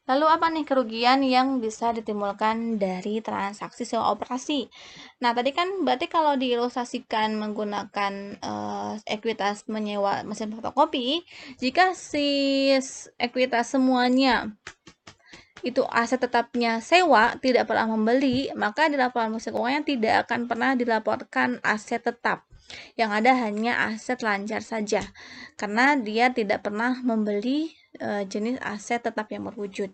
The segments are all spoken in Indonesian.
Lalu apa nih kerugian yang bisa ditimbulkan dari transaksi sewa operasi? Nah, tadi kan berarti kalau diilustrasikan menggunakan ekuitas menyewa mesin fotokopi, jika si ekuitas semuanya itu aset tetapnya sewa, tidak pernah membeli, maka di laporan musik keuangan tidak akan pernah dilaporkan aset tetap. Yang ada hanya aset lancar saja, karena dia tidak pernah membeli jenis aset tetap yang berwujud.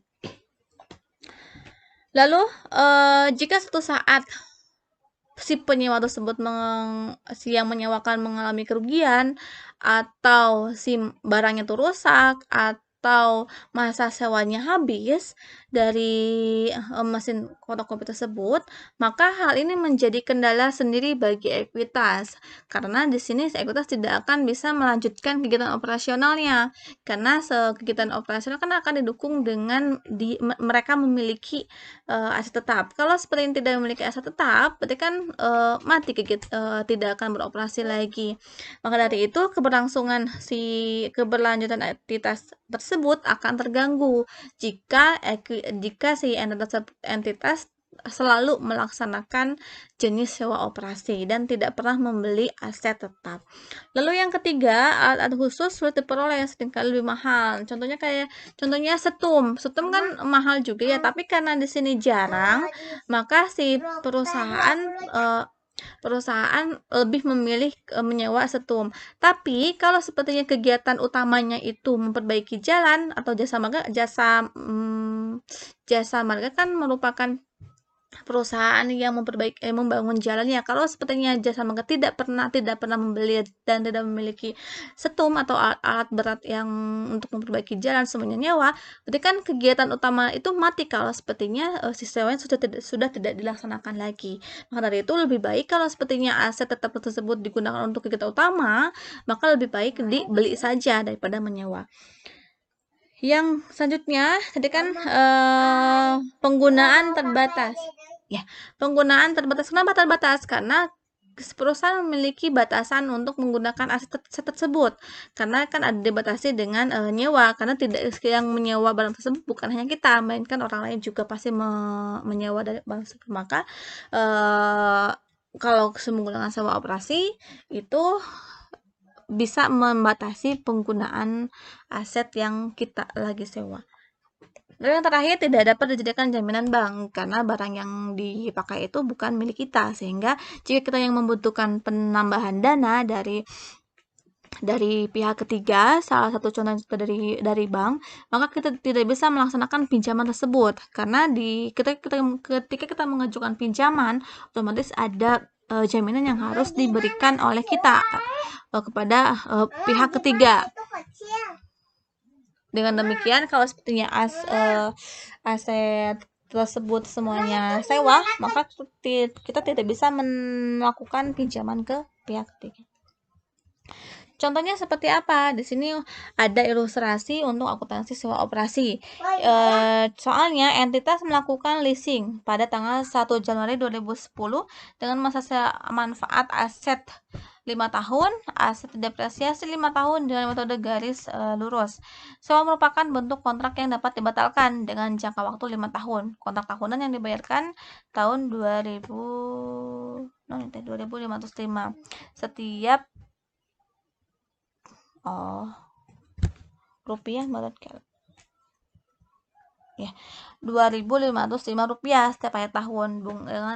Lalu jika suatu saat si penyewa tersebut si yang menyewakan mengalami kerugian, atau si barangnya itu rusak, atau masa sewanya habis dari mesin fotokopi tersebut, maka hal ini menjadi kendala sendiri bagi ekuitas, karena di sini ekuitas tidak akan bisa melanjutkan kegiatan operasionalnya, karena kegiatan operasional kan akan didukung dengan mereka memiliki aset tetap. Kalau seperti yang tidak memiliki aset tetap, berarti kan mati tidak akan beroperasi lagi. Maka dari itu keberlanjutan aktivitas tersebut akan terganggu jika si entitas selalu melaksanakan jenis sewa operasi dan tidak pernah membeli aset tetap. Lalu yang ketiga, alat khusus sulit diperoleh, seringkali lebih mahal. Contohnya setum kan mahal juga ya, tapi karena di sini jarang, maka si perusahaan lebih memilih menyewa setum. Tapi kalau sepertinya kegiatan utamanya itu memperbaiki jalan atau jasa marga kan merupakan perusahaan yang membangun jalannya. Kalau sepertinya jasa marga tidak pernah membeli dan tidak memiliki setum atau alat berat yang untuk memperbaiki jalan, semuanya nyewa, berarti kan kegiatan utama itu mati kalau sepertinya sistemnya sudah tidak dilaksanakan lagi. Maka dari itu lebih baik kalau sepertinya aset tetap tersebut digunakan untuk kegiatan utama, maka lebih baik dibeli saja daripada menyewa. Yang selanjutnya, tadi kan penggunaan terbatas. Ya, penggunaan terbatas. Kenapa terbatas? Karena perusahaan memiliki batasan untuk menggunakan aset tersebut. Karena kan ada dibatasi dengan nyewa. Karena tidak yang menyewa barang tersebut bukan hanya kita, melainkan orang lain juga pasti menyewa dari barang tersebut. Maka kalau menggunakan sewa operasi itu bisa membatasi penggunaan aset yang kita lagi sewa. Lalu yang terakhir, tidak dapat dijadikan jaminan bank karena barang yang dipakai itu bukan milik kita, sehingga jika kita yang membutuhkan penambahan dana dari pihak ketiga, salah satu contoh dari bank, maka kita tidak bisa melaksanakan pinjaman tersebut karena ketika kita mengajukan pinjaman, otomatis ada jaminan yang harus diberikan oleh kita kepada pihak ketiga. Dengan demikian, kalau sepertinya aset tersebut semuanya sewa, maka kita tidak bisa melakukan pinjaman ke pihak ketiga. Contohnya seperti apa? Di sini ada ilustrasi untuk akuntansi sewa operasi. Soalnya entitas melakukan leasing pada tanggal 1 Januari 2010 dengan masa manfaat aset 5 tahun, aset depresiasi 5 tahun dengan metode garis lurus. Sewa merupakan bentuk kontrak yang dapat dibatalkan dengan jangka waktu 5 tahun. Kontrak tahunan yang dibayarkan tahun 2505 setiap rupiah menurut ya, Rp2.505 setiap akhir tahun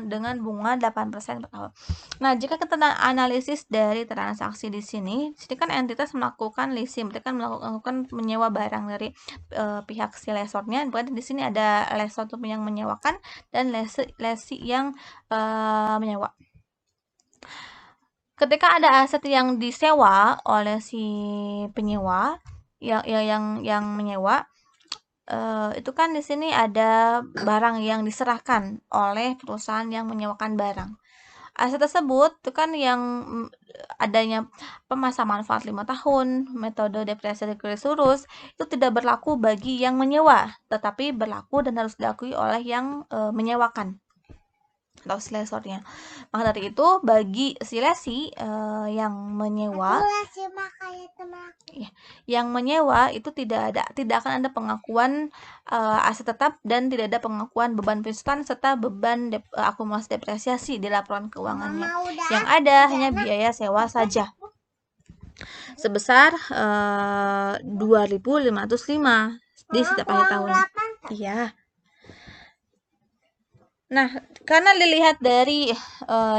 dengan bunga 8% per tahun. Nah, jika kita analisis dari transaksi di sini kan entitas melakukan leasing, berarti kan melakukan menyewa barang dari pihak si lesornya. Berarti di sini ada lesor yang menyewakan dan lesi yang menyewa. Ketika ada aset yang disewa oleh si penyewa yang menyewa, itu kan di sini ada barang yang diserahkan oleh perusahaan yang menyewakan barang. Aset tersebut itu kan yang adanya masa manfaat 5 tahun, metode depresiasi garis lurus itu tidak berlaku bagi yang menyewa, tetapi berlaku dan harus diakui oleh yang menyewakan. atau si lesornya. Maka dari itu bagi si lesi yang menyewa itu tidak akan ada pengakuan aset tetap dan tidak ada pengakuan beban pensiunan serta beban akumulasi depresiasi di laporan keuangannya. Yang ada hanya biaya sewa saja sebesar 2.505 di setiap akhir tahun. Iya. Nah, karena dilihat dari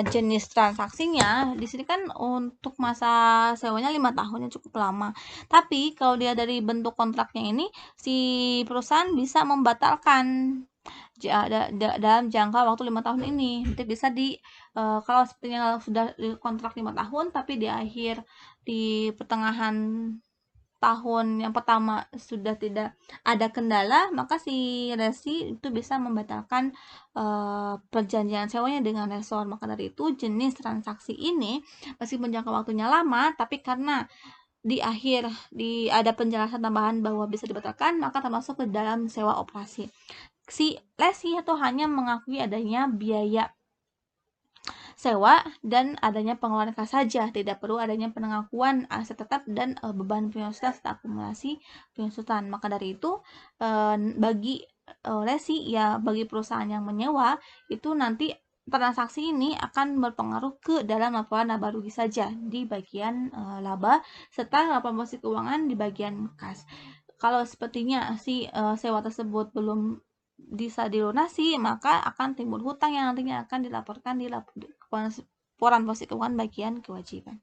jenis transaksinya, di sini kan untuk masa sewanya 5 tahun, yang cukup lama. Tapi kalau dia dari bentuk kontraknya ini, si perusahaan bisa membatalkan dalam jangka waktu 5 tahun ini. Nanti bisa kalau sepertinya sudah di kontrak 5 tahun, tapi di pertengahan tahun yang pertama sudah tidak ada kendala, maka si resi itu bisa membatalkan perjanjian sewanya dengan lesor. Maka dari itu jenis transaksi ini meskipun jangka waktunya lama, tapi karena di akhir ada penjelasan tambahan bahwa bisa dibatalkan, maka termasuk ke dalam sewa operasi. Si lesi itu hanya mengakui adanya biaya sewa dan adanya pengeluaran kas saja, tidak perlu adanya pengakuan aset tetap dan beban pensiunan serta akumulasi pensiunan. Maka dari itu bagi lesi ya, bagi perusahaan yang menyewa itu nanti transaksi ini akan berpengaruh ke dalam laporan laba rugi saja di bagian laba serta laporan posisi keuangan di bagian kas. Kalau sepertinya si sewa tersebut belum bisa dilunasi, maka akan timbul hutang yang nantinya akan dilaporkan di laporan posisi keuangan bagian kewajiban.